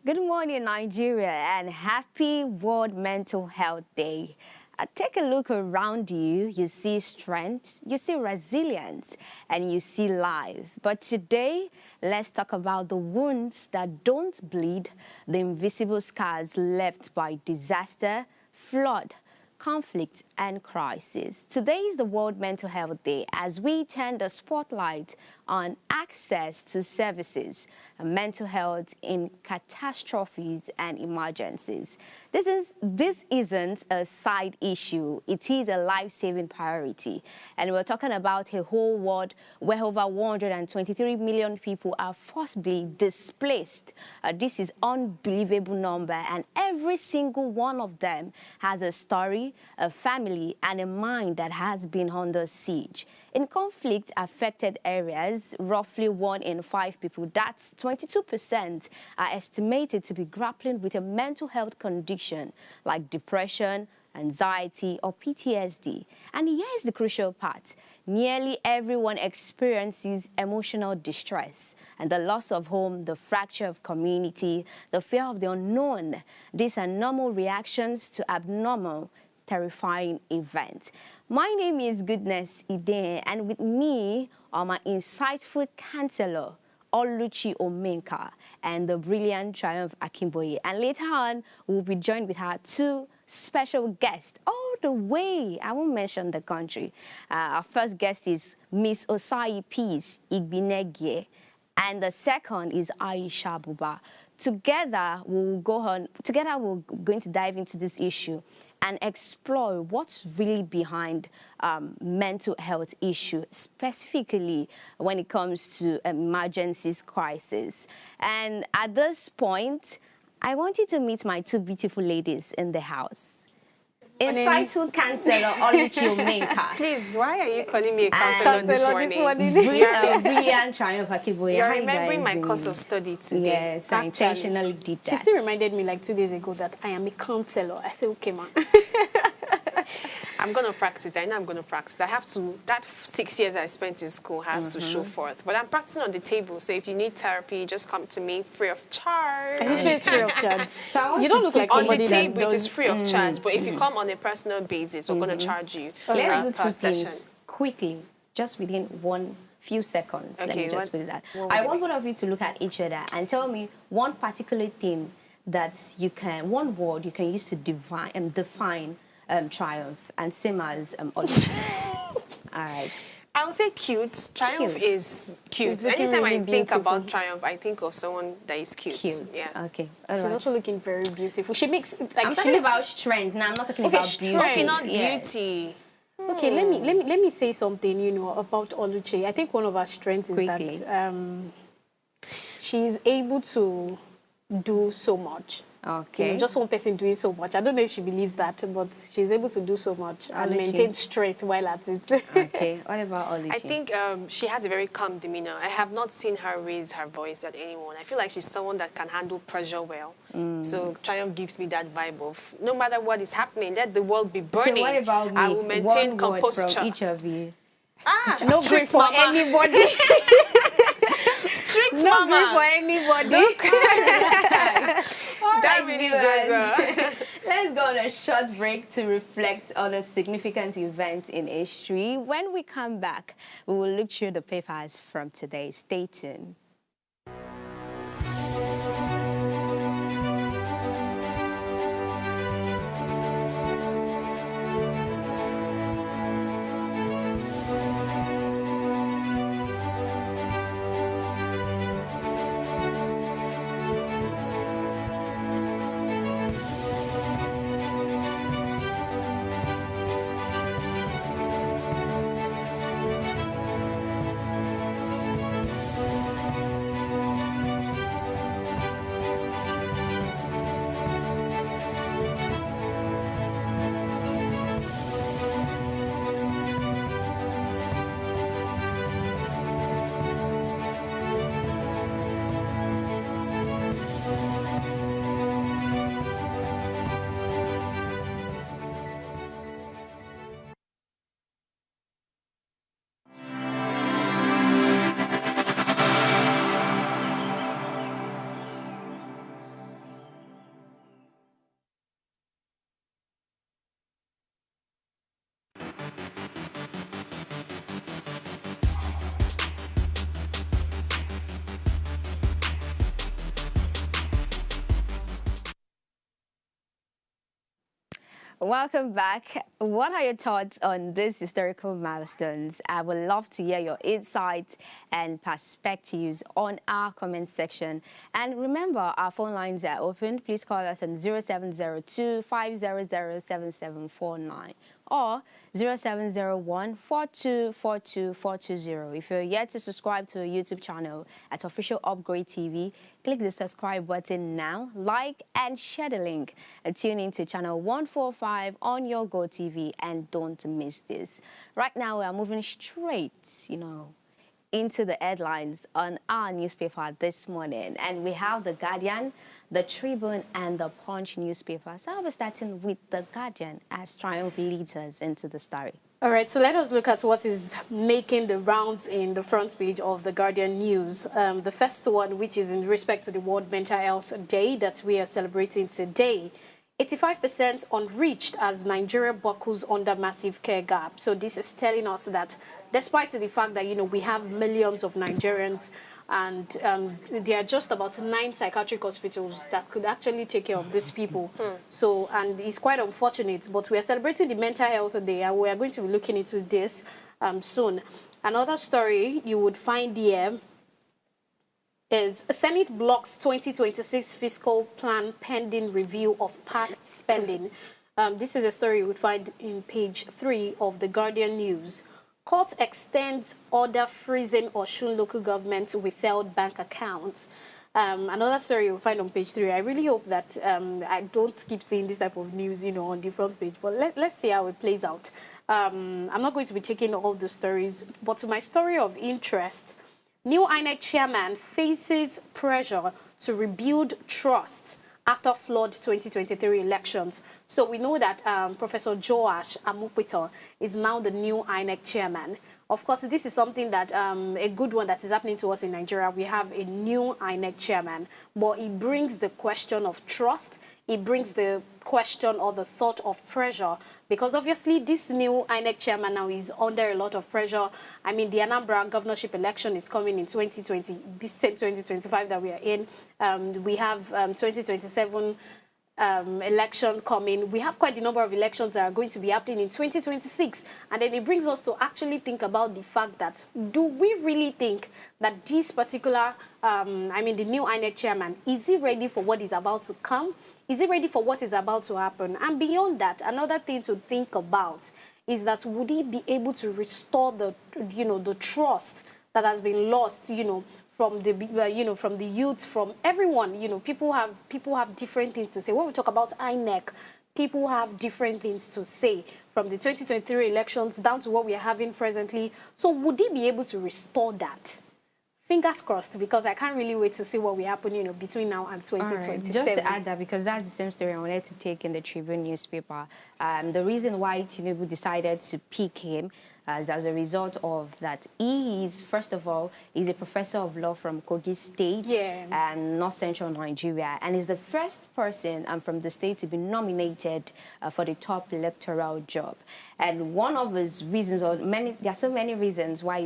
Good morning, Nigeria, and happy World Mental Health Day. Take a look around you. You see strength, you see resilience, and you see life. But today, let's talk about the wounds that don't bleed, the invisible scars left by disaster, flood, conflict, and crisis. Today is the World Mental Health Day as we turn the spotlight on access to services, mental health in catastrophes and emergencies. This isn't a side issue. It is a life-saving priority. And we're talking about a whole world where over 123 million people are forcibly displaced. This is unbelievable number, and every single one of them has a story, a family, and a mind that has been under siege. In conflict-affected areas, roughly 1 in 5 people, that's 22%, are estimated to be grappling with a mental health condition like depression, anxiety, or PTSD. And here's the crucial part. Nearly everyone experiences emotional distress, and the loss of home, the fracture of community, the fear of the unknown. These are normal reactions to abnormal, terrifying events. My name is Goodness Ide, and with me are my insightful counselor, Oluchi Omenka, and the brilliant Triumph Akimboye. And later on, we'll be joined with our two special guests all the way. I won't mention the country. Our first guest is Miss Osai Peace Igbinegie, and the second is Aisha Buba. Together, we're going to dive into this issue and explore what's really behind mental health issue, specifically when it comes to emergencies crisis. And at this point, I want you to meet my two beautiful ladies in the house. Insightful counselor Oluchi Omenka. Please, why are you calling me a counselor this morning? Brilliant Triumph Akimboye. You're remembering my course of study today. Yes, I intentionally did that. She still reminded me like 2 days ago that I am a counselor. I said, okay, man. I'm going to practice. I know I'm going to practice. I have to, that 6 years I spent in school has to show forth. But I'm practicing on the table, so if you need therapy, just come to me free of charge. Are you sure it's free of charge? So You don't look like on somebody the table, it is that free of charge. But if you come on a personal basis, we're going to charge you. Let's do per two things session. quickly, just within one few seconds. Let me Okay, just what- put that. what I would want it both of you to look at each other and tell me one particular thing that you can, one word you can use to define Triumph, and same as Oliver. All right. I would say cute. Triumph Cute. is cute. She's looking Anytime really I think beautiful. about Triumph, I think of someone that is cute. Cute. Yeah. Okay. All She's right. also looking very beautiful. She makes I'm like she talking looks, about strength. Now I'm not talking Okay, about beauty. Okay, not Yes. beauty. Okay, let me say something, about Oluchi. I think one of her strengths is Quickly. that she's able to do so much. Okay. Just one person doing so much. I don't know if she believes that, but she's able to do so much and Oluchi. maintain strength while at it. Okay. What about Oluchi? I think she has a very calm demeanor. I have not seen her raise her voice at anyone. I feel like she's someone that can handle pressure well. So Triumph gives me that vibe of no matter what is happening, let the world be burning. So what about me? I will maintain one word composture. from each of you. No strict grief for mama. anybody. Strict No grief for mama. anybody. That really goes. Let's go on a short break to reflect on a significant event in history. When we come back, we will look through the papers from today. Stay tuned. Welcome back. What are your thoughts on these historical milestones? I would love to hear your insights and perspectives on our comment section. And remember, our phone lines are open. Please call us on 0702 500 7749 or 0701 4242 420. If you're yet to subscribe to our YouTube channel at Official Upgrade TV, click the subscribe button now, like and share the link, and tune in to channel 145 on your Go TV, and don't miss this. Right now, we are moving straight, into the headlines on our newspaper this morning, and we have the Guardian, the Tribune, and the Punch newspapers. So I'll be starting with the Guardian as Triumph leads us into the story. All right, so let us look at what is making the rounds in the front page of the Guardian News. The first one, which is in respect to the World Mental Health Day that we are celebrating today. 85% unreached as Nigeria buckles under massive care gap. So this is telling us that despite the fact that, we have millions of Nigerians, and there are just about 9 psychiatric hospitals that could actually take care of these people. So, and it's quite unfortunate, but we are celebrating the Mental Health Day, and we are going to be looking into this soon. Another story you would find here is Senate blocks 2026 fiscal plan pending review of past spending. This is a story you would find in page 3 of the Guardian News. Court extends order freezing Osun local government's withheld bank accounts. Another story you'll find on page 3. I really hope that I don't keep seeing this type of news, on the front page. But let's see how it plays out. I'm not going to be taking all the stories, but to my story of interest, new INEC chairman faces pressure to rebuild trust after flawed 2023 elections. So we know that Professor Joash Amupito is now the new INEC chairman. Of course, this is something that, a good one that is happening to us in Nigeria. We have a new INEC chairman, but it brings the question of trust. It brings the question or the thought of pressure, because obviously this new INEC chairman now is under a lot of pressure. I mean, the Anambra governorship election is coming in 2020, this same 2025 that we are in. We have 2027 election coming. We have quite a number of elections that are going to be happening in 2026. And then it brings us to actually think about the fact that, do we really think that this particular, the new INEC chairman, is he ready for what is about to come? Is he ready for what is about to happen? And beyond that, another thing to think about is that would he be able to restore the, the trust that has been lost, from the, from the youth, from everyone. People have different things to say. When we talk about INEC, people have different things to say, from the 2023 elections down to what we are having presently. So would he be able to restore that? Fingers crossed, because I can't really wait to see what will happen, between now and 2027. Right. Just to add that, because that's the same story I wanted to take in the Tribune newspaper. The reason why Tinubu decided to pick him as a result of that, he is, first of all, he's a professor of law from Kogi State and North Central Nigeria, and is the first person from the state to be nominated for the top electoral job. And one of his reasons, or there are so many reasons why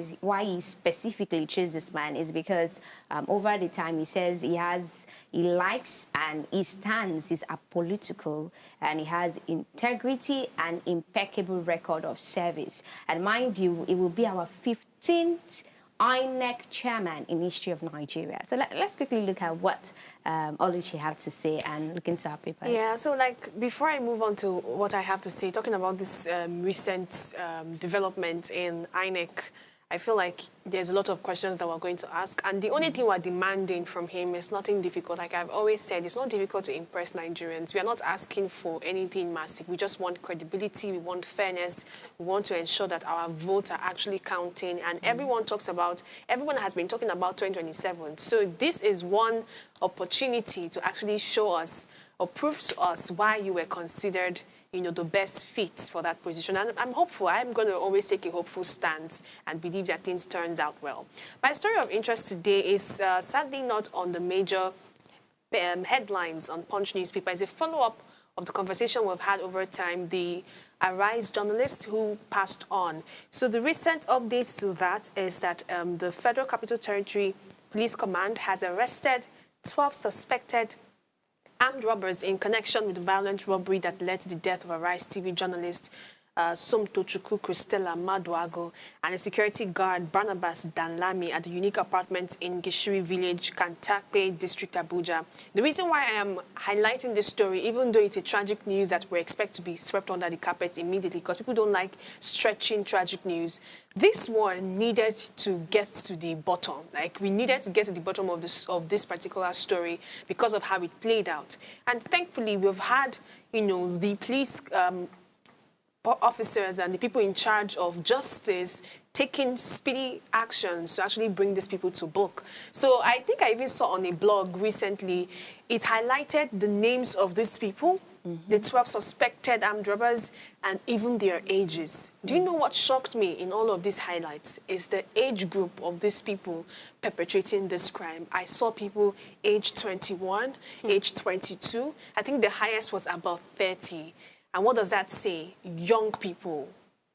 he specifically chose this man, is because over the time he says he likes and his stance is apolitical, and he has integrity and impeccable record of service. And mind you, it will be our 15th INEC chairman in history of Nigeria. So let's quickly look at what Oluchi had to say and look into our papers. Yeah, so before I move on to what I have to say, talking about this recent development in INEC, I feel like there's a lot of questions that we're going to ask. And the only thing we're demanding from him is nothing difficult. Like I've always said, it's not difficult to impress Nigerians. We are not asking for anything massive. We just want credibility. We want fairness. We want to ensure that our votes are actually counting. And everyone has been talking about 2027. So this is one opportunity to actually show us or prove to us why you were considered the best fit for that position. And I'm hopeful. I'm going to always take a hopeful stance and believe that things turns out well. My story of interest today is sadly not on the major headlines on Punch newspaper. It's a follow-up of the conversation we've had over time, the Arise journalist who passed on. So the recent updates to that is that the Federal Capital Territory Police Command has arrested 12 suspected armed robbers in connection with violent robbery that led to the death of a Rice TV journalist, Somtochukwu Christella Maduago, and a security guard, Barnabas Danlami, at the unique apartment in Gishiri Village, Kantakpe District, Abuja. The reason why I am highlighting this story, even though it's a tragic news that we expect to be swept under the carpet immediately, because people don't like stretching tragic news, this one needed to get to the bottom. Like, we needed to get to the bottom of this particular story because of how it played out. And thankfully, we've had, the police officers and the people in charge of justice taking speedy actions to actually bring these people to book. So I think I even saw on a blog recently, it highlighted the names of these people, the 12 suspected armed robbers, and even their ages. Do you know what shocked me in all of these highlights? Is the age group of these people perpetrating this crime. I saw people age 21, age 22. I think the highest was about 30. And what does that say? Young people,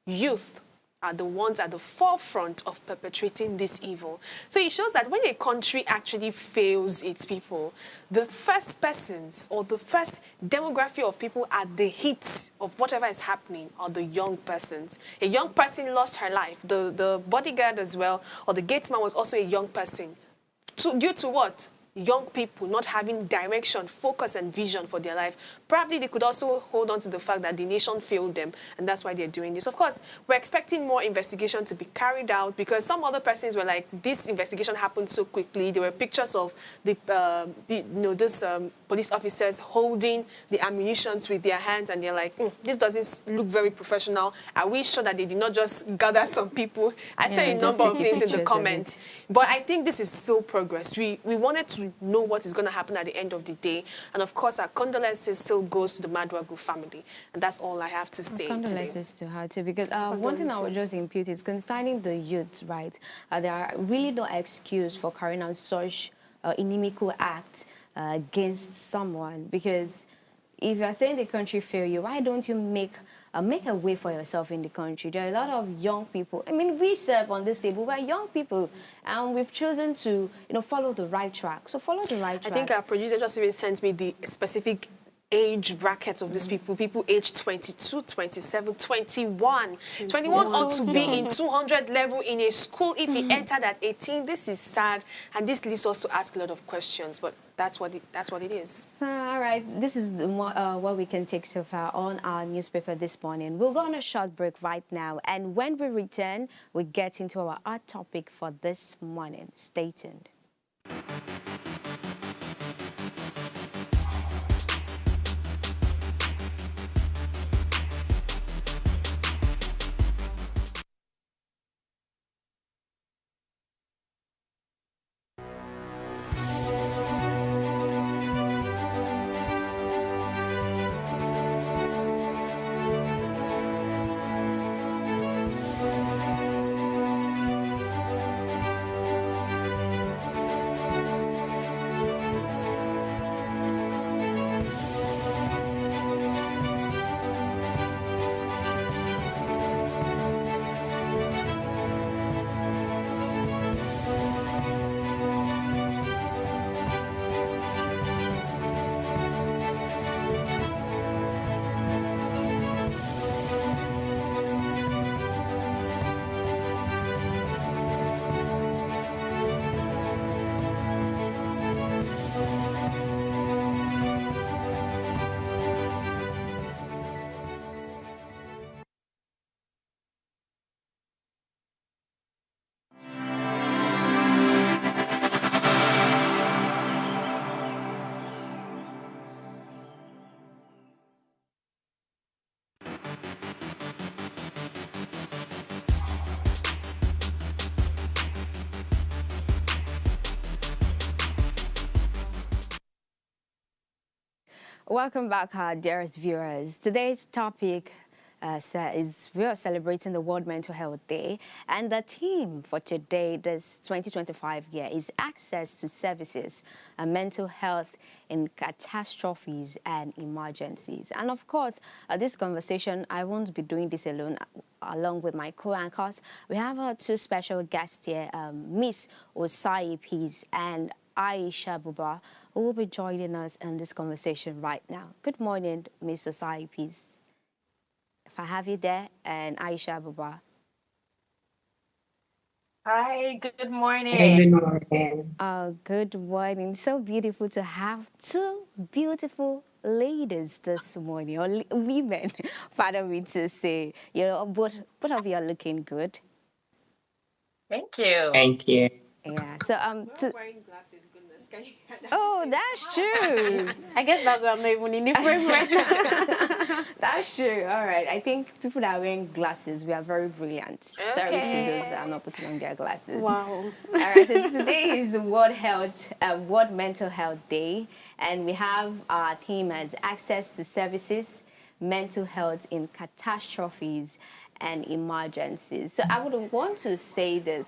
youth, are the ones at the forefront of perpetrating this evil. So it shows that when a country actually fails its people, the first persons or the first demography of people at the heat of whatever is happening are the young persons. A young person lost her life. The bodyguard as well, or the gatesman was also a young person. Due to what? Young people not having direction, focus, and vision for their life. Probably they could also hold on to the fact that the nation failed them, and that's why they're doing this. Of course, we're expecting more investigation to be carried out because some other persons were like, this investigation happened so quickly. There were pictures of police officers holding the ammunitions with their hands, and they're like, this doesn't look very professional. Are we sure that they did not just gather some people? I said a number of things in the comments, but I think this is still progress. We wanted to know what is going to happen at the end of the day. And of course, our condolences still goes to the Maduagu family. And that's all I have to say condolences to her too, because one thing I would just impute is concerning the youth, right? There are really no excuse for carrying out such inimical acts against someone, because if you're saying the country failed you, why don't you make a way for yourself in the country? There are a lot of young people. I mean, we serve on this table. We're young people, and we've chosen to, follow the right track. So follow the right track. I think our producer just even sent me the specific age brackets of these people aged 22, 27, 21. 21 ought to be in 200 level in a school if he entered at 18. This is sad, and this leads us to ask a lot of questions, but that's what it is. So, all right, this is what we can take so far on our newspaper this morning. We'll go on a short break right now, and when we return, we get into our art topic for this morning. Stay tuned. Welcome back, our dearest viewers. Today's topic is we are celebrating the World Mental Health Day, and the theme for today, this 2025 year, is access to services and mental health in catastrophes and emergencies. And of course, this conversation, I won't be doing this alone. Along with my co-anchors, we have our two special guests here, Miss Osai Peace and Aisha Buba, who will be joining us in this conversation right now. Good morning, Miss Society Peace. If I have you there, and Aisha Buba. Hi, good Hey, morning. good morning. Good morning. So beautiful to have two beautiful ladies this morning, or women, pardon me to say. You know, both of you are looking good. Thank you. Thank you. Yeah. So We're wearing glasses, goodness. Can you oh, that's true. I guess that's why I'm not even in the frame right now. That's true. All right. I think people that are wearing glasses, we are very brilliant. Sorry to those that are not putting on their glasses. Wow. All right. So today is World Mental Health Day, and we have our theme as access to services, mental health in catastrophes and emergencies. So I would want to say this.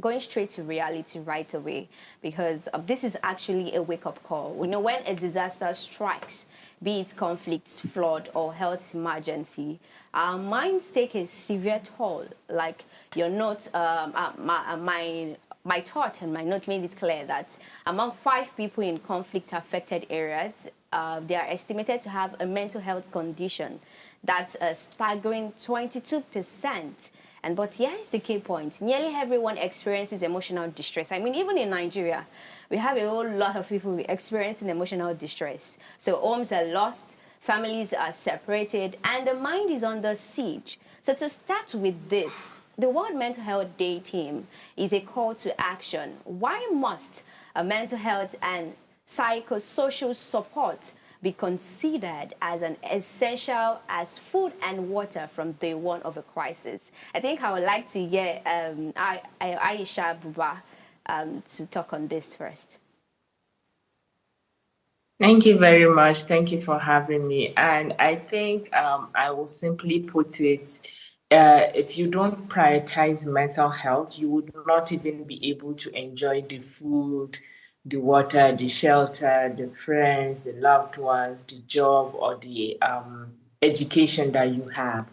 Going straight to reality right away, because this is actually a wake-up call. We know when a disaster strikes, be it conflicts, flood, or health emergency, our minds take a severe toll. Like your note, my thought and my note made it clear that among 5 people in conflict-affected areas, they are estimated to have a mental health condition. That's a staggering 22%. And but here's the key point. Nearly everyone experiences emotional distress. I mean, even in Nigeria, we have a whole lot of people experiencing emotional distress. So homes are lost, families are separated, and the mind is under siege. So to start with this, the World Mental Health Day theme is a call to action. Why must a mental health and psychosocial support be considered as an essential as food and water from day one of a crisis? I think I would like to hear Aisha Buba to talk on this first. Thank you very much. Thank you for having me. And I think I will simply put it, if you don't prioritize mental health, you would not even be able to enjoy the food, the water, the shelter, the friends, the loved ones, the job, or the education that you have.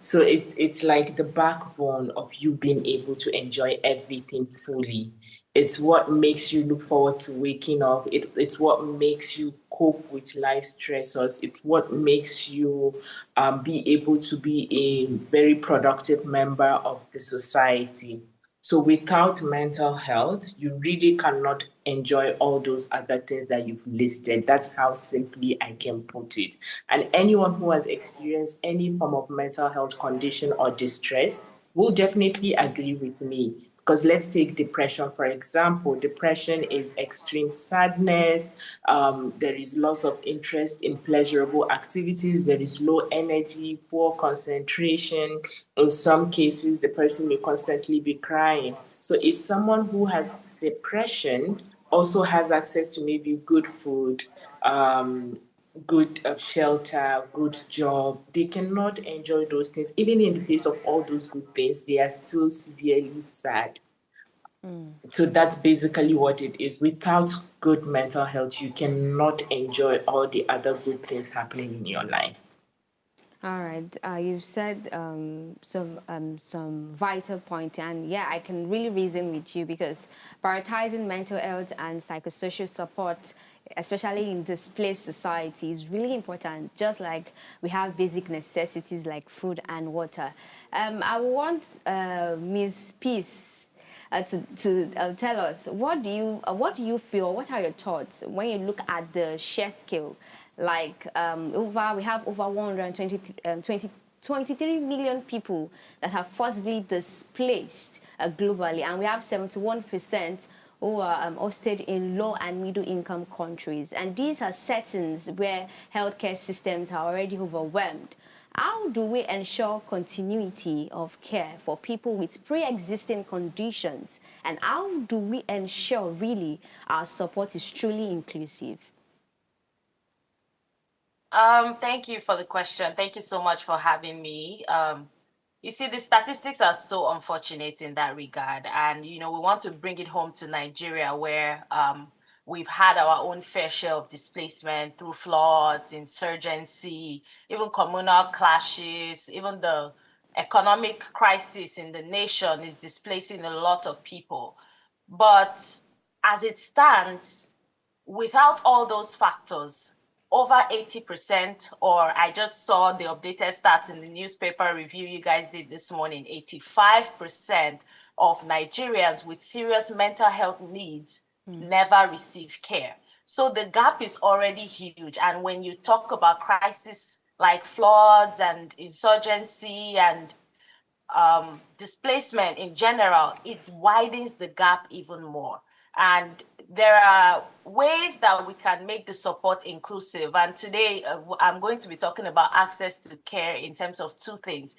So it's like the backbone of you being able to enjoy everything fully. It's what makes you look forward to waking up. It's what makes you cope with life stressors. It's what makes you be able to be a very productive member of the society. So without mental health, you really cannot enjoy all those other things that you've listed. That's how simply I can put it. And anyone who has experienced any form of mental health condition or distress will definitely agree with me. Because let's take depression, for example. Depression is extreme sadness. There is loss of interest in pleasurable activities. There is low energy, poor concentration. In some cases, the person may constantly be crying. So if someone who has depression also has access to maybe good food, good shelter, good job, they cannot enjoy those things. Even in the face of all those good things, they are still severely sad. So that's basically what it is. Without good mental health, you cannot enjoy all the other good things happening in your life. All right, you've said some vital point, and yeah, I can really reason with you because prioritizing mental health and psychosocial support, especially in displaced society, is really important. Just like we have basic necessities like food and water. I want Ms. Peace to tell us what do you feel, what are your thoughts when you look at the share scale, like we have over 23 million people that are forcibly displaced globally, and we have 71% who are hosted in low and middle income countries, and these are settings where healthcare systems are already overwhelmed. How do we ensure continuity of care for people with pre-existing conditions? And how do we ensure really our support is truly inclusive? Thank you for the question. Thank you so much for having me. You see, the statistics are so unfortunate in that regard. And, we want to bring it home to Nigeria where we've had our own fair share of displacement through floods, insurgency, even communal clashes, even the economic crisis in the nation is displacing a lot of people. But as it stands, without all those factors, over 80%, or I just saw the updated stats in the newspaper review you guys did this morning, 85% of Nigerians with serious mental health needs never receive care. So the gap is already huge. And when you talk about crises like floods and insurgency and displacement in general, it widens the gap even more. And there are ways that we can make the support inclusive. And today I'm going to be talking about access to care in terms of two things: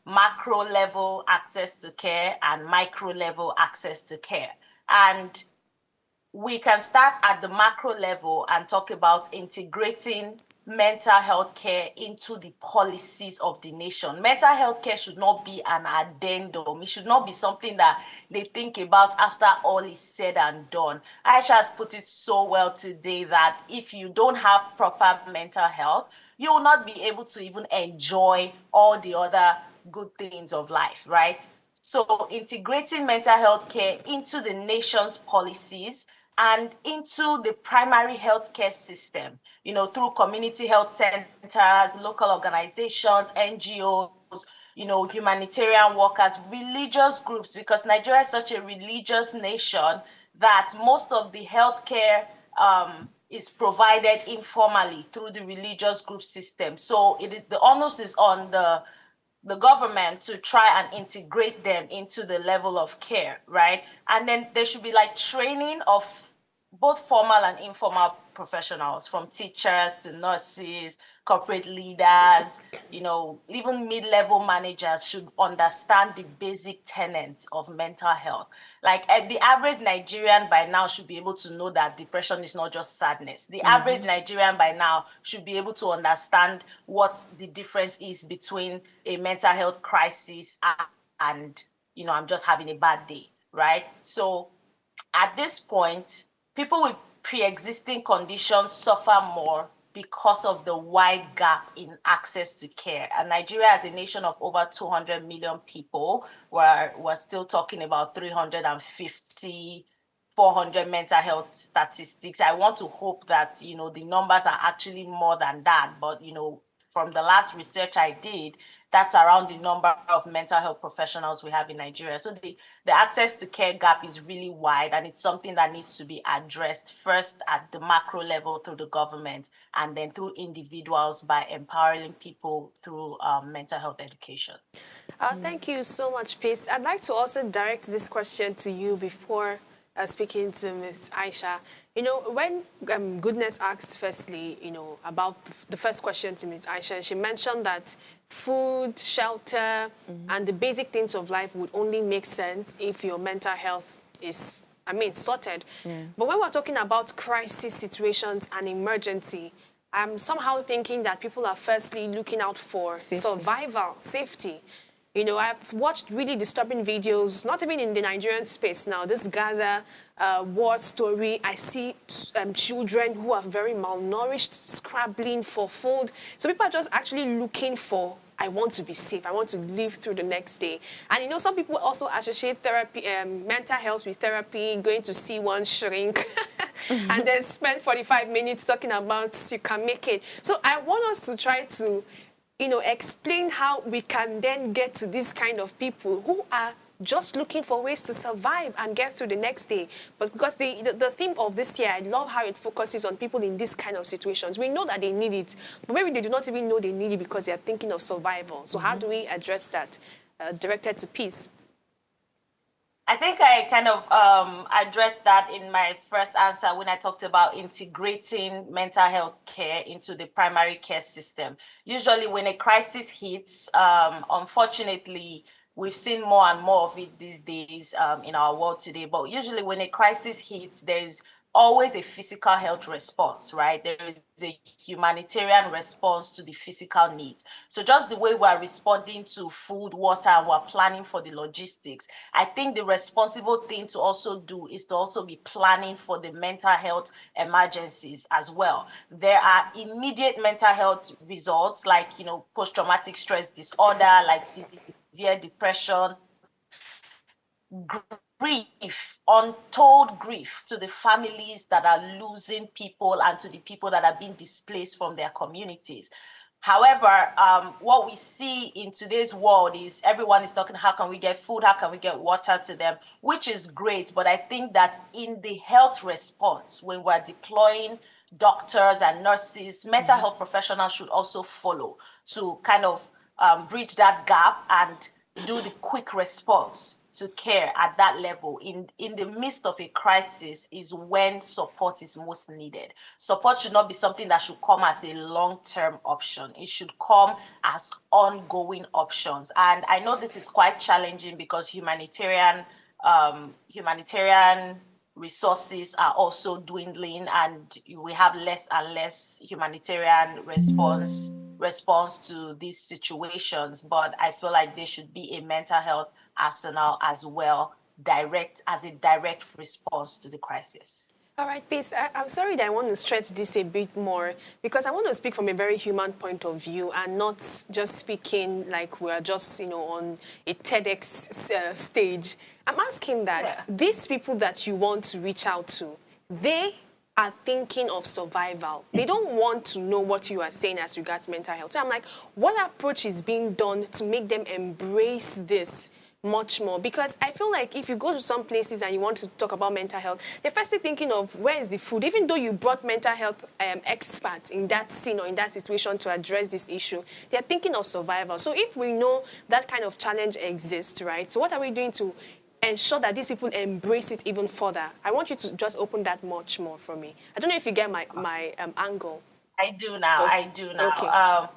macro level access to care and micro level access to care. And we can start at the macro level and talk about integrating mental health care into the policies of the nation. Mental health care should not be an addendum. It should not be something that they think about after all is said and done. Aisha has put it so well today that if you don't have proper mental health, you will not be able to even enjoy all the other good things of life, right? So integrating mental health care into the nation's policies and into the primary healthcare system, through community health centers, local organizations, NGOs, humanitarian workers, religious groups, because Nigeria is such a religious nation that most of the healthcare is provided informally through the religious group system. So the onus is on the government to try and integrate them into the level of care, right? And then there should be like training of both formal and informal professionals, from teachers to nurses, corporate leaders, even mid-level managers should understand the basic tenets of mental health. Like the average Nigerian by now should be able to know that depression is not just sadness. The average Nigerian by now should be able to understand what the difference is between a mental health crisis and I'm just having a bad day, right? So at this point, people with pre-existing conditions suffer more because of the wide gap in access to care. And Nigeria, as a nation of over 200 million people, we're still talking about 350, 400 mental health statistics. I want to hope that, the numbers are actually more than that. But, from the last research I did, that's around the number of mental health professionals we have in Nigeria. So the access to care gap is really wide, and it's something that needs to be addressed first at the macro level through the government, and then through individuals by empowering people through mental health education. Thank you so much, Peace. I'd like to also direct this question to you before speaking to Ms. Aisha. When Goodness asked firstly, about the first question to Ms. Aisha, she mentioned that food, shelter, and the basic things of life would only make sense if your mental health is, sorted. Yeah. But when we're talking about crisis situations and emergency, I'm somehow thinking that people are firstly looking out for survival, safety. I've watched really disturbing videos, not even in the Nigerian space now. This Gaza war story, I see children who are very malnourished, scrabbling for food. So people are just actually looking for, I want to be safe. I want to live through the next day. And, some people also associate therapy, mental health with therapy, going to see one shrink, and then spend 45 minutes talking about you can make it. So I want us to try to explain how we can then get to this kind of people who are just looking for ways to survive and get through the next day. But because the theme of this year, I love how it focuses on people in this kind of situations. We know that they need it, but maybe they do not even know they need it because they are thinking of survival. So how do we address that? Directed to Peace. I think I kind of addressed that in my first answer when I talked about integrating mental health care into the primary care system. Usually when a crisis hits, unfortunately, we've seen more and more of it these days in our world today. But usually when a crisis hits, there's always a physical health response, right? There is a humanitarian response to the physical needs. So just the way we're responding to food, water, and we're planning for the logistics, I think the responsible thing to also do is to also be planning for the mental health emergencies as well. There are immediate mental health results like, post-traumatic stress disorder, like severe depression, grief, untold grief to the families that are losing people and to the people that are being displaced from their communities. However, what we see in today's world is everyone is talking, how can we get food? How can we get water to them? Which is great. But I think that in the health response, when we're deploying doctors and nurses, mental health professionals should also follow to kind of bridge that gap and do the quick response to care at that level. In the midst of a crisis is when support is most needed. Support should not be something that should come as a long-term option. It should come as ongoing options. And I know this is quite challenging because humanitarian resources are also dwindling, and we have less and less humanitarian response to these situations. But I feel like there should be a mental health arsenal as well, as a direct response to the crisis. All right, Peace. I'm sorry that I want to stretch this a bit more because I want to speak from a very human point of view and not just speaking like we're just, on a TEDx stage. I'm asking that these people that you want to reach out to, they are thinking of survival. They don't want to know what you are saying as regards mental health. So I'm like, what approach is being done to make them embrace this much more? Because I feel like if you go to some places and you want to talk about mental health, they're firstly thinking of where is the food, even though you brought mental health experts in that scene or in that situation to address this issue, they're thinking of survival. So if we know that kind of challenge exists, right, so what are we doing to ensure that these people embrace it even further? I want you to just open that much more for me. I don't know if you get my angle. I do now. Okay. I do now. Okay.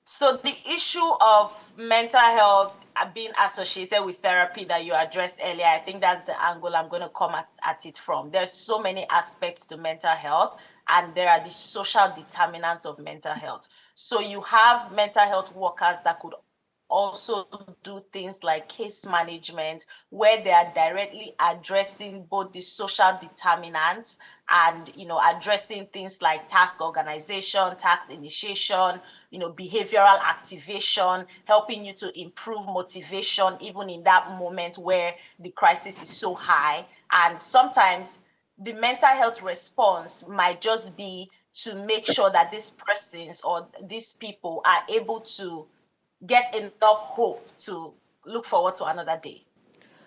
So the issue of mental health being associated with therapy that you addressed earlier, I think that's the angle I'm going to come at it from. There's so many aspects to mental health, and there are the social determinants of mental health. So you have mental health workers that could also do things like case management, where they are directly addressing both the social determinants and addressing things like task organization, task initiation, behavioral activation, helping you to improve motivation even in that moment where the crisis is so high. And sometimes the mental health response might just be to make sure that these persons or these people are able to get enough hope to look forward to another day,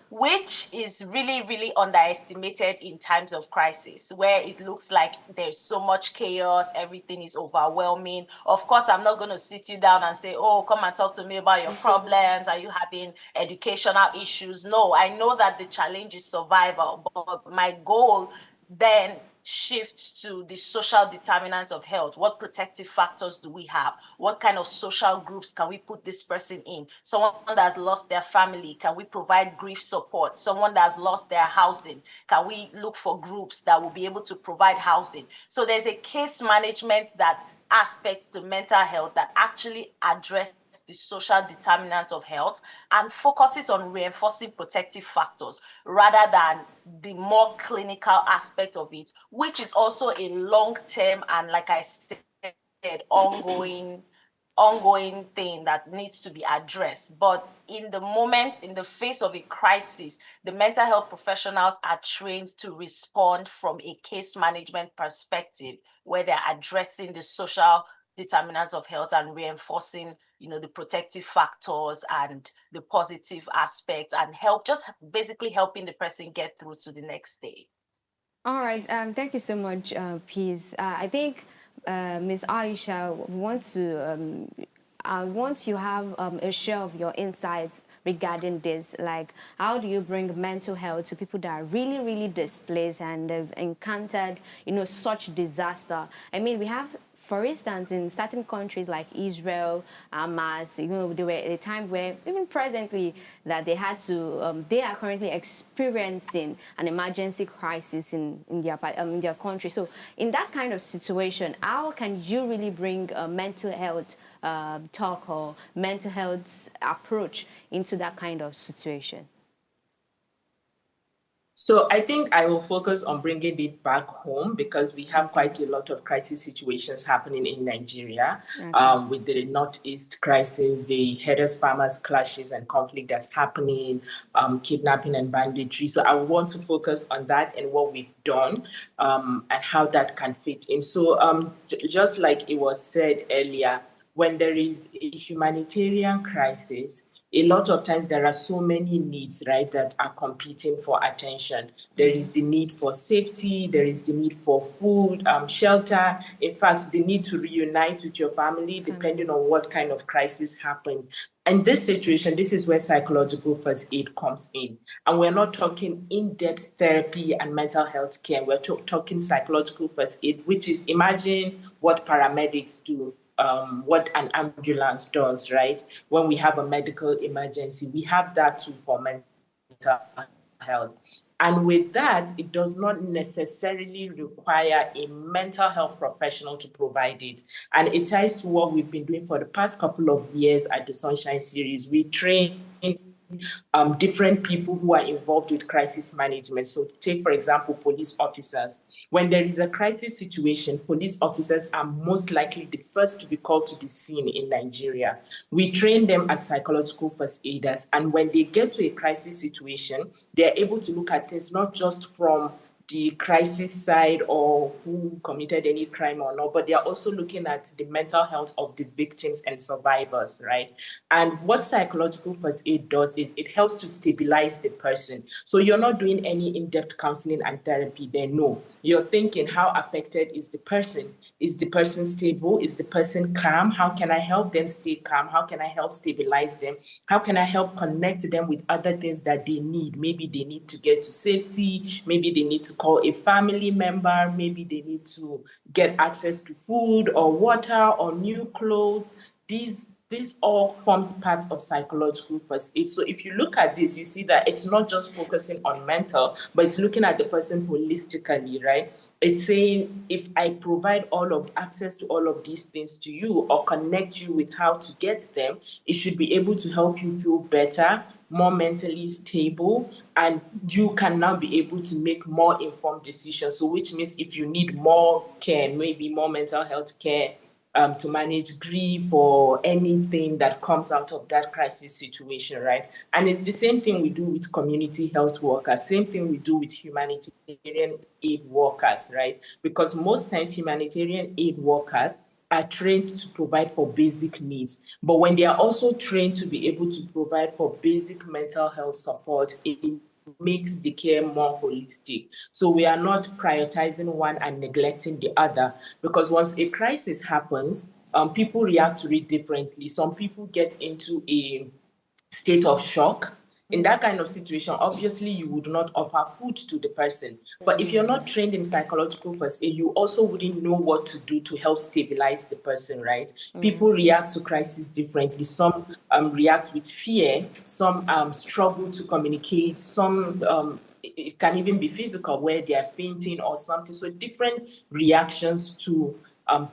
which is really, really underestimated in times of crisis, where it looks like there's so much chaos, everything is overwhelming. Of course, I'm not going to sit you down and say, oh, come and talk to me about your problems. Are you having educational issues? No, I know that the challenge is survival, but my goal then shifts to the social determinants of health. What protective factors do we have? What kind of social groups can we put this person in? Someone that has lost their family, can we provide grief support? Someone that has lost their housing, can we look for groups that will be able to provide housing? So there's a case management aspects to mental health that actually address the social determinants of health and focuses on reinforcing protective factors rather than the more clinical aspect of it, which is also a long-term and, like I said, ongoing thing that needs to be addressed. But in the moment, in the face of a crisis, the mental health professionals are trained to respond from a case management perspective, where they're addressing the social determinants of health and reinforcing, the protective factors and the positive aspects, and basically helping the person get through to the next day. All right. Thank you so much, Peace. I think Ms. Aisha wants you have a share of your insights regarding this. Like, how do you bring mental health to people that are really, really displaced and have encountered, such disaster? I mean, we have, for instance, in certain countries like Israel, Hamas, there were a time where, even presently, that they had to, they are currently experiencing an emergency crisis in their country. So in that kind of situation, how can you really bring mental health talk or mental health approach into that kind of situation? So I think I will focus on bringing it back home because we have quite a lot of crisis situations happening in Nigeria, with the Northeast crisis, the herders farmers clashes and conflict that's happening, kidnapping and banditry. So I want to focus on that and what we've done, and how that can fit in. So just like it was said earlier, when there is a humanitarian crisis, a lot of times there are so many needs, right, that are competing for attention. There is the need for safety, there is the need for food, shelter, in fact, the need to reunite with your family, depending on what kind of crisis happened. In this situation, this is where psychological first aid comes in. And we're not talking in-depth therapy and mental health care. We're talking psychological first aid, which is imagine what paramedics do, what an ambulance does, right? When we have a medical emergency, we have that too for mental health. And with that, it does not necessarily require a mental health professional to provide it. And it ties to what we've been doing for the past couple of years at the Sunshine series. We train different people who are involved with crisis management. So take, for example, police officers. When there is a crisis situation, police officers are most likely the first to be called to the scene in Nigeria. We train them as psychological first aiders. And when they get to a crisis situation, they're able to look at things not just from the crisis side or who committed any crime or not, but they are also looking at the mental health of the victims and survivors, right? And what psychological first aid does is it helps to stabilize the person. So you're not doing any in-depth counseling and therapy there, no. You're thinking, how affected is the person? Is the person stable? Is the person calm? How can I help them stay calm? How can I help stabilize them? How can I help connect them with other things that they need? Maybe they need to get to safety. Maybe they need to call a family member. Maybe they need to get access to food or water or new clothes. This all forms part of psychological first aid. So if you look at this, you see that it's not just focusing on mental, but it's looking at the person holistically, right? It's saying, if I provide all of access to all of these things to you or connect you with how to get them, it should be able to help you feel better, more mentally stable, and you can now be able to make more informed decisions. So which means if you need more care, maybe more mental health care, to manage grief or anything that comes out of that crisis situation, right? And it's the same thing we do with community health workers, same thing we do with humanitarian aid workers, right? Because most times humanitarian aid workers are trained to provide for basic needs. But when they are also trained to be able to provide for basic mental health support, it makes the care more holistic. So we are not prioritizing one and neglecting the other, because once a crisis happens, people react to it differently. Some people get into a state of shock. In that kind of situation, obviously, you would not offer food to the person. But if you're not trained in psychological first aid, you also wouldn't know what to do to help stabilize the person, right? People react to crisis differently. Some react with fear, some struggle to communicate, some it can even be physical, where they are fainting or something. So different reactions to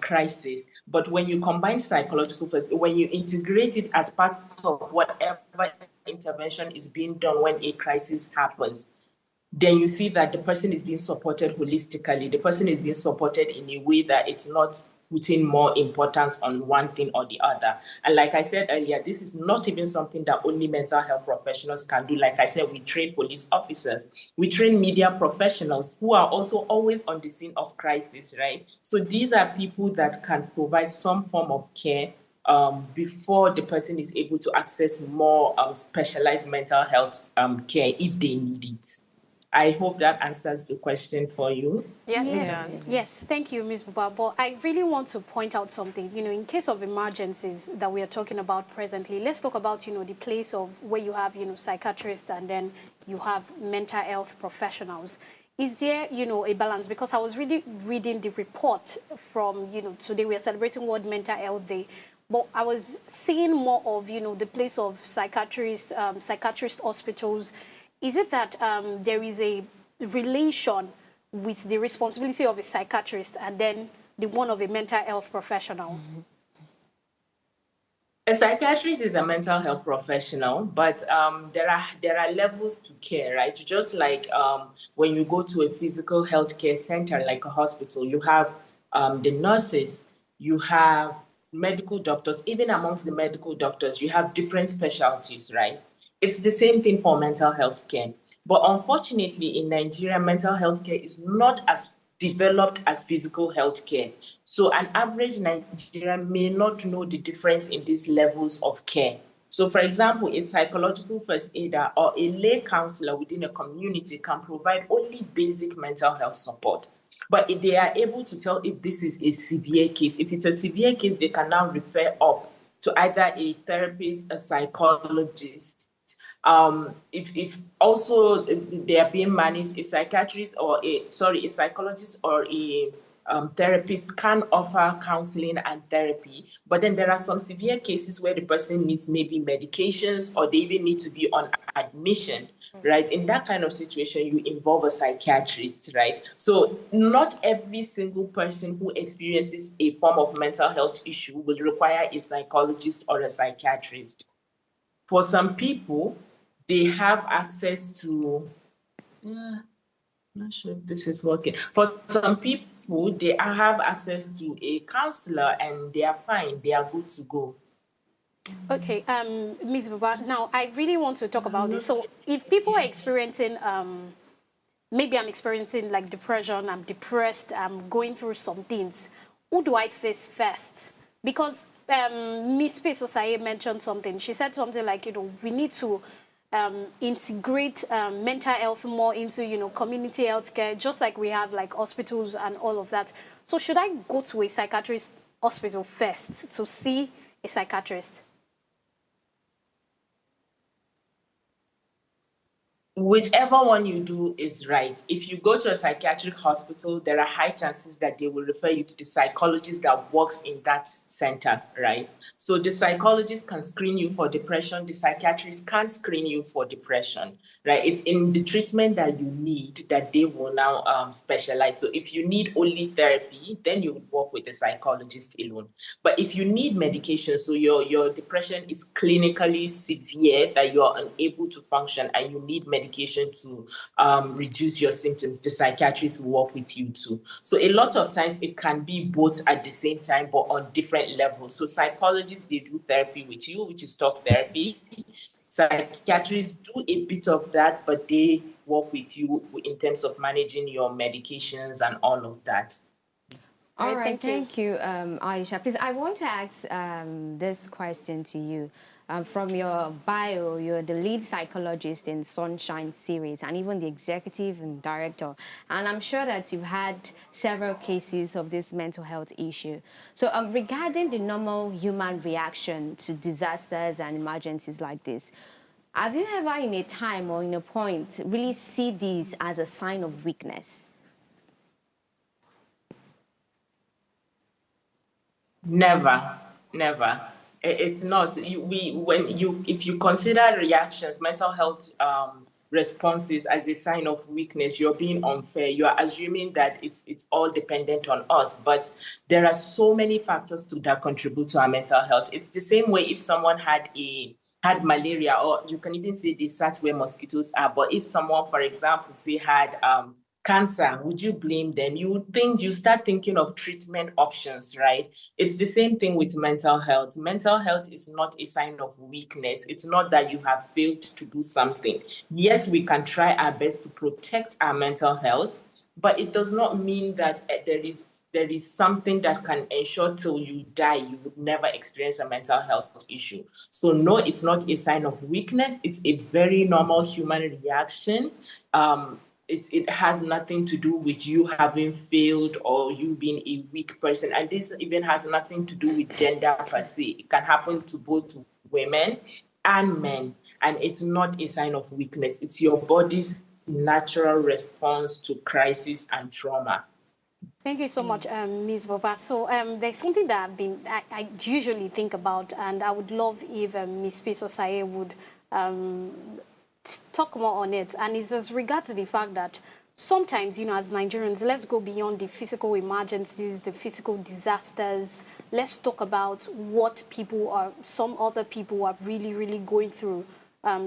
crisis. But when you combine psychological first, when you integrate it as part of whatever intervention is being done when a crisis happens, then you see that the person is being supported holistically. The person is being supported in a way that it's not putting more importance on one thing or the other. And like I said earlier, this is not even something that only mental health professionals can do. Like I said, we train police officers, we train media professionals who are also always on the scene of crisis, right? So these are people that can provide some form of care before the person is able to access more specialized mental health care if they need it. I hope that answers the question for you. Yes, it Yes, does. yes. Thank you, Ms. Buba. But I really want to point out something. In case of emergencies that we are talking about presently, let's talk about, the place of where you have, psychiatrists and then you have mental health professionals. Is there, a balance? Because I was really reading the report from, today we are celebrating World Mental Health Day. But I was seeing more of, the place of psychiatrist hospitals. Is it that there is a relation with the responsibility of a psychiatrist and then the one of a mental health professional? A psychiatrist is a mental health professional, but there are levels to care, right? Just like when you go to a physical healthcare center, like a hospital, you have the nurses, you have medical doctors. Even amongst the medical doctors, you have different specialties, right? It's the same thing for mental health care. But unfortunately, in Nigeria, mental health care is not as developed as physical health care. So an average Nigerian may not know the difference in these levels of care. So, for example, a psychological first aider or a lay counselor within a community can provide only basic mental health support. But if they are able to tell if this is a severe case. If it's a severe case, they can now refer up to either a therapist, a psychologist, if also they are being managed, a psychiatrist or a psychologist or a therapist can offer counseling and therapy. But then there are some severe cases where the person needs maybe medications or they even need to be on admission, right? In that kind of situation, you involve a psychiatrist, right? So not every single person who experiences a form of mental health issue will require a psychologist or a psychiatrist. For some people, they have access to, I'm not sure if this is working. For some people, they have access to a counselor and they are fine, they are good to go. Okay, Ms. Baba, now I really want to talk about this. So if people are experiencing, maybe I'm experiencing like depression, I'm depressed, I'm going through some things, who do I face first? Because Ms. Pesosaye mentioned something. She said something like, we need to integrate mental health more into, community healthcare, just like we have like hospitals and all of that. So should I go to a psychiatrist hospital first to see a psychiatrist? Whichever one you do is right. If you go to a psychiatric hospital, there are high chances that they will refer you to the psychologist that works in that center, right? So the psychologist can screen you for depression, the psychiatrist can screen you for depression, right? It's in the treatment that you need that they will now specialize. So if you need only therapy, then you would work with a psychologist alone. But if you need medication, so your depression is clinically severe, that you're unable to function and you need medication to reduce your symptoms, the psychiatrist will work with you too. So a lot of times it can be both at the same time, but on different levels. So psychologists, they do therapy with you, which is talk therapy. Psychiatrists do a bit of that, but they work with you in terms of managing your medications and all of that. All right, thank you, Aisha. Please, I want to ask this question to you. From your bio, you're the lead psychologist in Sunshine series and even the executive and director. And I'm sure that you've had several cases of this mental health issue. So regarding the normal human reaction to disasters and emergencies like this, have you ever in a time or in a point really see these as a sign of weakness? Never, never. It's not. If you consider reactions, mental health responses as a sign of weakness, you're being unfair. You are assuming that it's all dependent on us. But there are so many factors that contribute to our mental health. It's the same way if someone had malaria, or you can even say they sat where mosquitoes are. But if someone, for example, say had cancer, would you blame them? You start thinking of treatment options, right? It's the same thing with mental health. Mental health is not a sign of weakness. It's not that you have failed to do something. Yes, we can try our best to protect our mental health, but it does not mean that there is something that can ensure till you die you would never experience a mental health issue. So no, it's not a sign of weakness. It's a very normal human reaction. It has nothing to do with you having failed or you being a weak person. And this even has nothing to do with gender per se. It can happen to both women and men. And it's not a sign of weakness. It's your body's natural response to crisis and trauma. Thank you so much, Ms. Boba. So there's something that I usually think about, and I would love if Ms. Pesosaye would talk more on it, and it's as regards to the fact that sometimes, as Nigerians, let's go beyond the physical emergencies, the physical disasters. Let's talk about what some other people are really, really going through.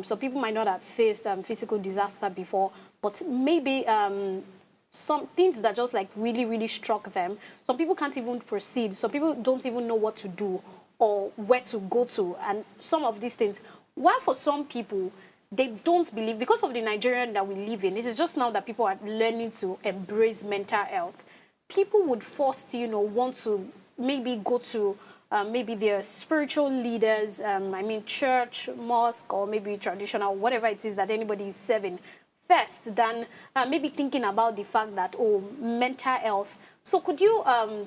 So people might not have faced physical disaster before, but maybe some things that just like really, really struck them. Some people can't even proceed. Some people don't even know what to do or where to go to. And some of these things, while for some people, they don't believe, because of the Nigerian that we live in, this is just now that people are learning to embrace mental health. People would first, want to maybe go to maybe their spiritual leaders, church, mosque, or maybe traditional, whatever it is that anybody is serving, first than maybe thinking about the fact that, mental health. So could you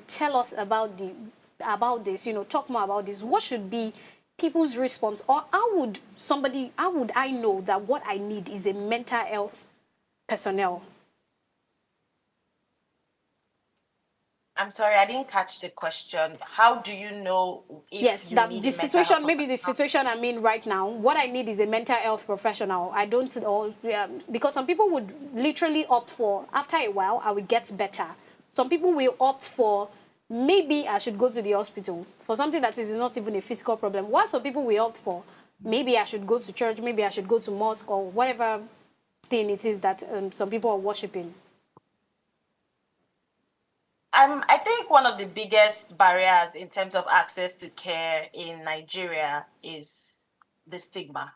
tell us about this, talk more about this? What should be people's response, or how would I know that what I need is a mental health personnel? I'm sorry, I didn't catch the question. How do you know if Yes, you that need the a mental situation, health maybe the professional? situation I'm in right now, what I need is a mental health professional. I don't, or because some people would literally opt for, after a while, I will get better. Some people will opt for, maybe I should go to the hospital for something that is not even a physical problem. While some people will opt for, maybe I should go to church, maybe I should go to mosque, or whatever thing it is that some people are worshiping. I think one of the biggest barriers in terms of access to care in Nigeria is the stigma.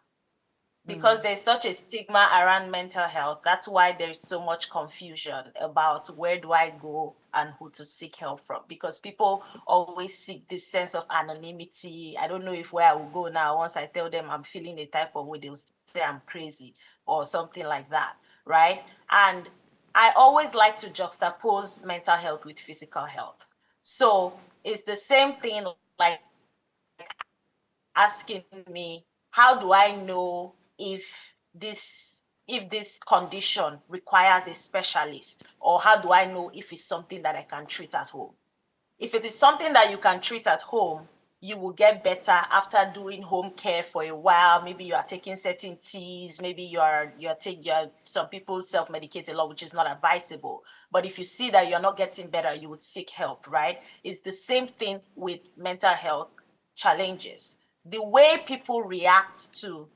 Because there's such a stigma around mental health, that's why there's so much confusion about where do I go and who to seek help from. Because people always seek this sense of anonymity. I don't know if where I will go now, once I tell them I'm feeling a type of way, they'll say I'm crazy or something like that, right? And I always like to juxtapose mental health with physical health. So it's the same thing, like asking me, how do I know if this condition requires a specialist, or how do I know if it's something that I can treat at home? If it is something that you can treat at home, you will get better after doing home care for a while. Maybe you are taking certain teas, maybe you're some people self-medicate a lot, which is not advisable. But if you see that you're not getting better, you would seek help, right? It's the same thing with mental health challenges. The way people react to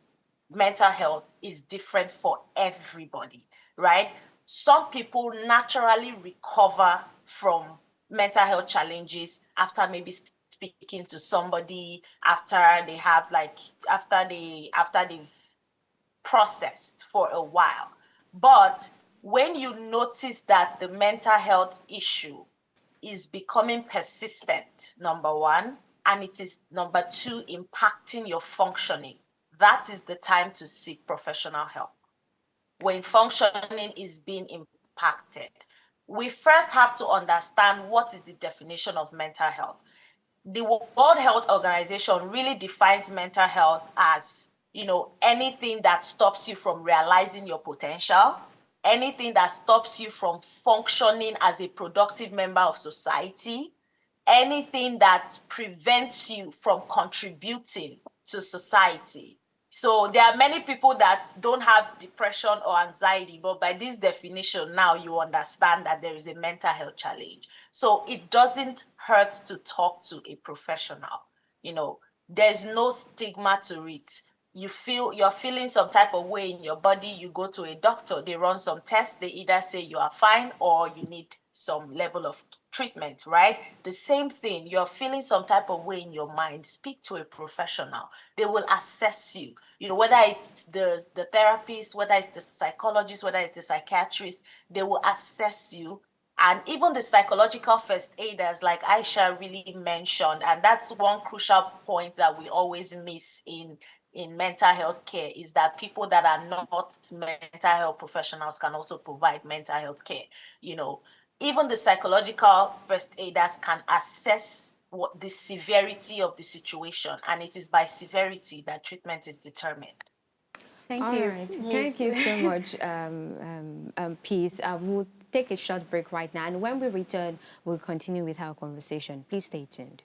mental health is different for everybody, right? Some people naturally recover from mental health challenges after maybe speaking to somebody, after they've processed for a while. But when you notice that the mental health issue is becoming persistent, number one, and it is, number two, impacting your functioning, that is the time to seek professional help. When functioning is being impacted, we first have to understand what is the definition of mental health. The World Health Organization really defines mental health as, anything that stops you from realizing your potential, anything that stops you from functioning as a productive member of society, anything that prevents you from contributing to society. So there are many people that don't have depression or anxiety, but by this definition, now you understand that there is a mental health challenge. So it doesn't hurt to talk to a professional. There's no stigma to it. You're feeling some type of way in your body, you go to a doctor, they run some tests, they either say you are fine or you need some level of treatment, right? The same thing, you're feeling some type of way in your mind, speak to a professional. They will assess you, whether it's the therapist, whether it's the psychologist, whether it's the psychiatrist, they will assess you. And even the psychological first aiders, like Aisha really mentioned, and that's one crucial point that we always miss in mental health care, is that people that are not mental health professionals can also provide mental health care. Even the psychological first aiders can assess what the severity of the situation, and it is by severity that treatment is determined. Thank All you, right. Miss. Thank you so much, Peace. We'll take a short break right now, and when we return, we'll continue with our conversation. Please stay tuned.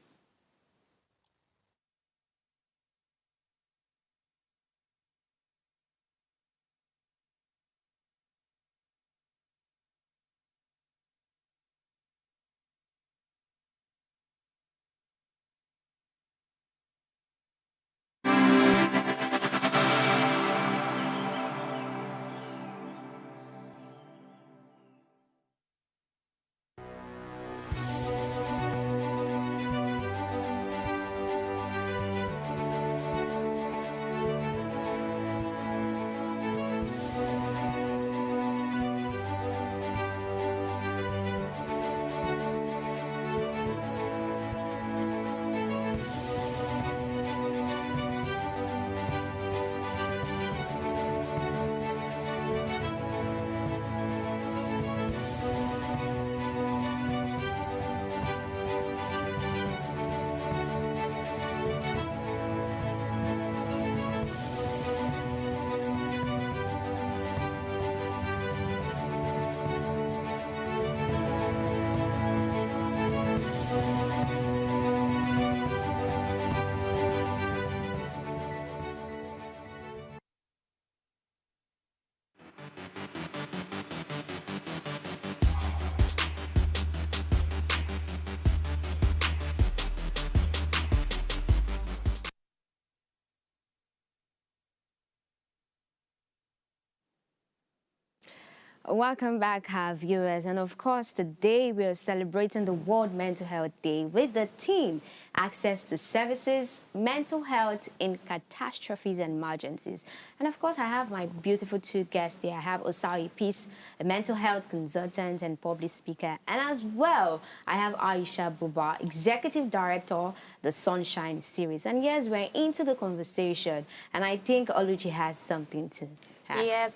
Welcome back, our viewers. And of course, today we are celebrating the World Mental Health Day with the theme Access to Services, Mental Health in Catastrophes and Emergencies. And of course, I have my beautiful two guests here. I have Osai Peace, a mental health consultant and public speaker. And as well, I have Aisha Buba, Executive Director, the Sunshine Series. And yes, we're into the conversation. And I think Oluchi has something to ask. Yes,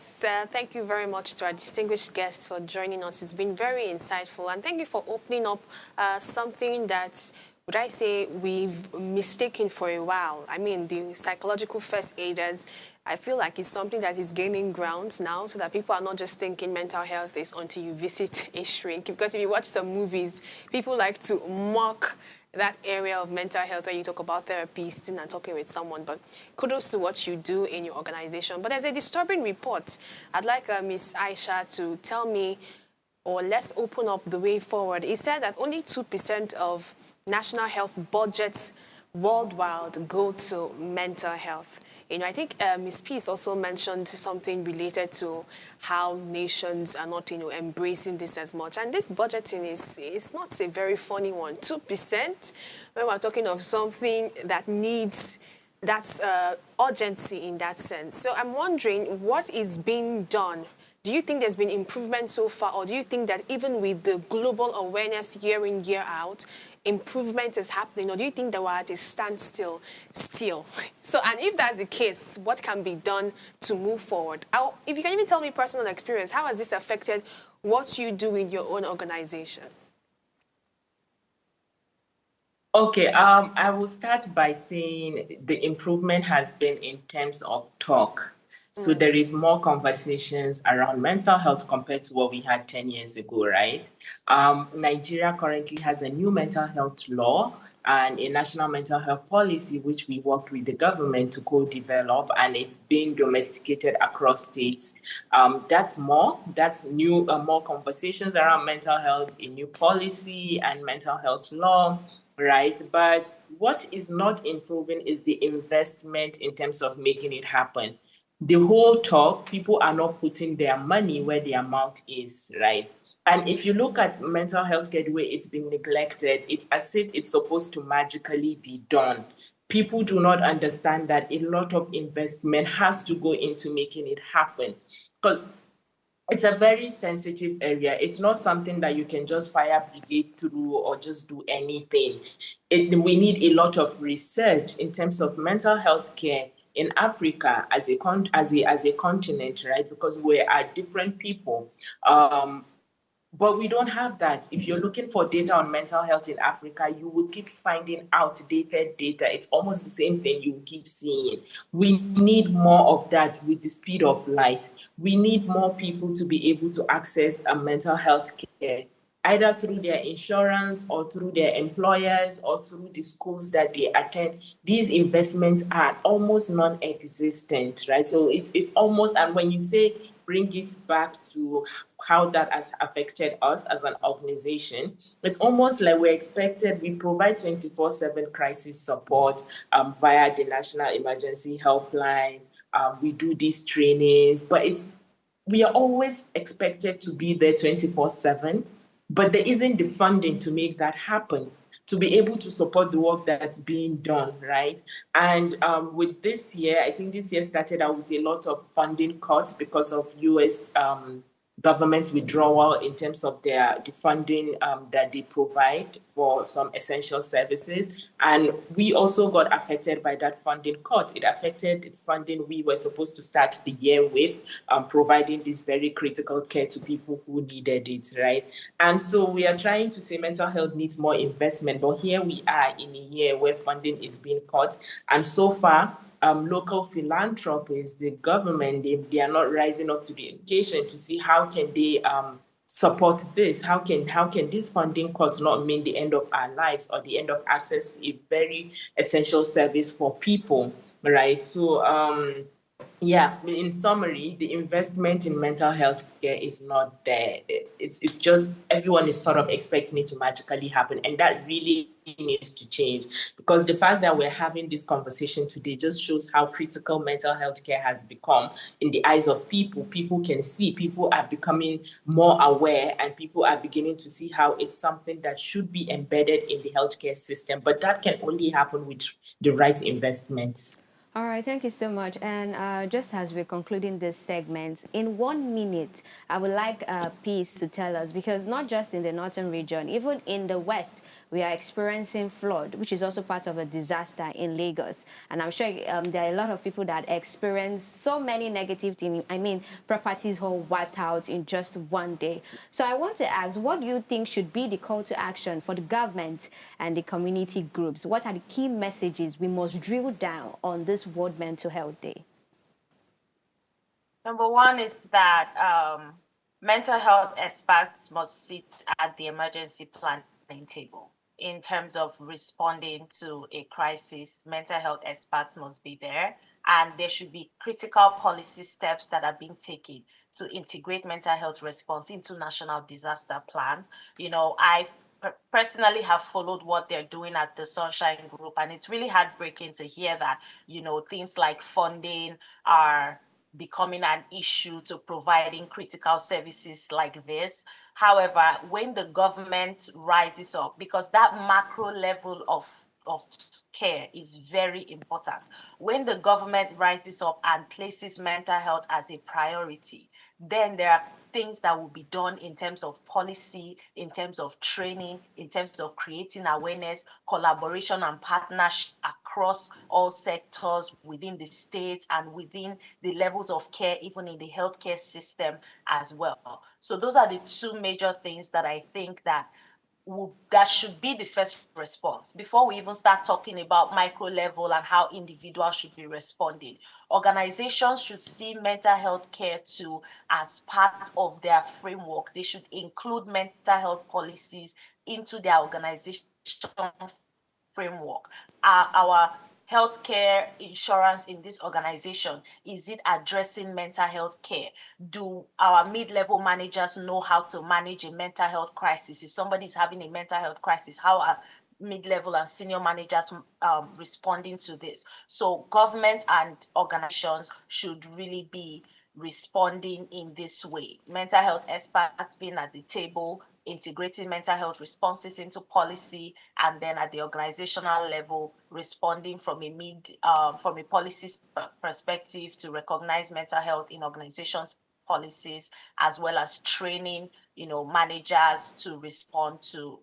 thank you very much to our distinguished guests for joining us. It's been very insightful, and thank you for opening up something that, would I say, we've mistaken for a while. I mean, the psychological first aiders, I feel like it's something that is gaining ground now, so that people are not just thinking mental health is until you visit a shrink. Because if you watch some movies, people like to mock that area of mental health where you talk about therapy, sitting and talking with someone. But kudos to what you do in your organization. But there's a disturbing report. I'd like Ms. Aisha to tell me, or let's open up the way forward. It said that only 2% of national health budgets worldwide go to mental health. You know, I think Ms. Peace also mentioned something related to how nations are not, embracing this as much. And this budgeting is not a very funny one. 2%, when we're talking of something that needs, that's urgency in that sense. So I'm wondering what is being done. Do you think there's been improvement so far, or do you think that even with the global awareness year in, year out, improvement is happening, or do you think that we're at a standstill still? So, and if that's the case, what can be done to move forward? If you can even tell me personal experience, how has this affected what you do in your own organization? Okay, I will start by saying the improvement has been in terms of talk. So there is more conversations around mental health compared to what we had 10 years ago, right? Nigeria currently has a new mental health law and a national mental health policy, which we worked with the government to co-develop, and it's being domesticated across states. That's new, more conversations around mental health, a new policy and mental health law, right? But what is not improving is the investment in terms of making it happen. The whole talk, people are not putting their money where their mouth is, right? And if you look at mental health care, the way it's been neglected, it's as if it's supposed to magically be done. People do not understand that a lot of investment has to go into making it happen. Because it's a very sensitive area. It's not something that you can just fire brigade through or just do anything. We need a lot of research in terms of mental health care in Africa as a continent, right? Because we are different people. But we don't have that. If you're looking for data on mental health in Africa, you will keep finding outdated data. It's almost the same thing you keep seeing. We need more of that with the speed of light. We need more people to be able to access mental health care, either through their insurance or through their employers or through the schools that they attend. These investments are almost non-existent, right? So it's almost, and when you say bring it back to how that has affected us as an organization, it's almost like we provide 24/7 crisis support via the National Emergency Helpline. We do these trainings, but we are always expected to be there 24/7, but there isn't the funding to make that happen, to be able to support the work that's being done, right? And with this year, I think this year started out with a lot of funding cuts because of US government's withdrawal in terms of the funding that they provide for some essential services. And we also got affected by that funding cut. It affected the funding we were supposed to start the year with, providing this very critical care to people who needed it, right? And so we are trying to say mental health needs more investment, but here we are in a year where funding is being cut. And so far, local philanthropists, the government, they are not rising up to the occasion to see how can they support this. How can this funding cuts not mean the end of our lives or the end of access to a very essential service for people, right? So Yeah, in summary, the investment in mental health care is not there. It's just everyone is sort of expecting it to magically happen, and that really needs to change, because the fact that we're having this conversation today just shows how critical mental health care has become in the eyes of people. People can see, people are becoming more aware, and people are beginning to see how it's something that should be embedded in the healthcare system. But that can only happen with the right investments. All right, thank you so much. And just as we're concluding this segment, in 1 minute, I would like Peace to tell us, because not just in the northern region, even in the west, we are experiencing flood, which is also part of a disaster in Lagos. And I'm sure there are a lot of people that experience so many negative things. I mean, properties all wiped out in just one day. So I want to ask, what do you think should be the call to action for the government and the community groups? What are the key messages we must drill down on this World Mental Health Day? Number one is that mental health experts must sit at the emergency planning table. In terms of responding to a crisis, mental health experts must be there, and there should be critical policy steps that are being taken to integrate mental health response into national disaster plans. I personally have followed what they're doing at the Sunshine Group, and it's really heartbreaking to hear that, things like funding are becoming an issue to providing critical services like this. However, when the government rises up, because that macro level of care is very important. When the government rises up and places mental health as a priority, then there are things that will be done in terms of policy, in terms of training, in terms of creating awareness, collaboration and partnership across all sectors within the states and within the levels of care, even in the healthcare system as well. So those are the two major things that I think that should be the first response before we even start talking about micro level and how individuals should be responding. Organizations should see mental health care too as part of their framework. They should include mental health policies into their organization framework. Our healthcare insurance in this organization, is it addressing mental health care? Do our mid-level managers know how to manage a mental health crisis? If somebody is having a mental health crisis, how are mid-level and senior managers responding to this? So government and organizations should really be responding in this way. Mental health experts being at the table, integrating mental health responses into policy, and then at the organizational level, responding from a policy perspective to recognize mental health in organizations' policies, as well as training, managers to respond to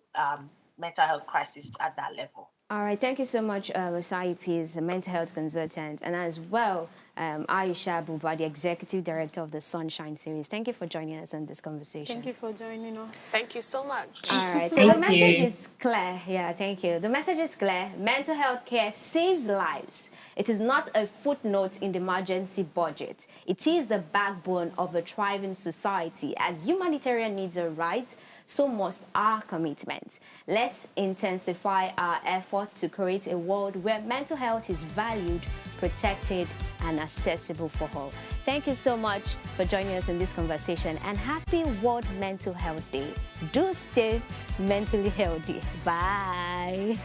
mental health crisis at that level. All right, thank you so much, Osai Peace, a mental health consultant, and as well, Aisha Buba, the executive director of the Sunshine series. Thank you for joining us in this conversation. Thank you for joining us. Thank you so much. All right, so Thank the message you. is clear. Yeah, thank you. The message is clear. Mental health care saves lives. It is not a footnote in the emergency budget. It is the backbone of a thriving society. As humanitarian needs are rights, so must our commitment. Let's intensify our efforts to create a world where mental health is valued, protected, and accessible for all. Thank you so much for joining us in this conversation, and happy World Mental Health Day. Do stay mentally healthy. Bye.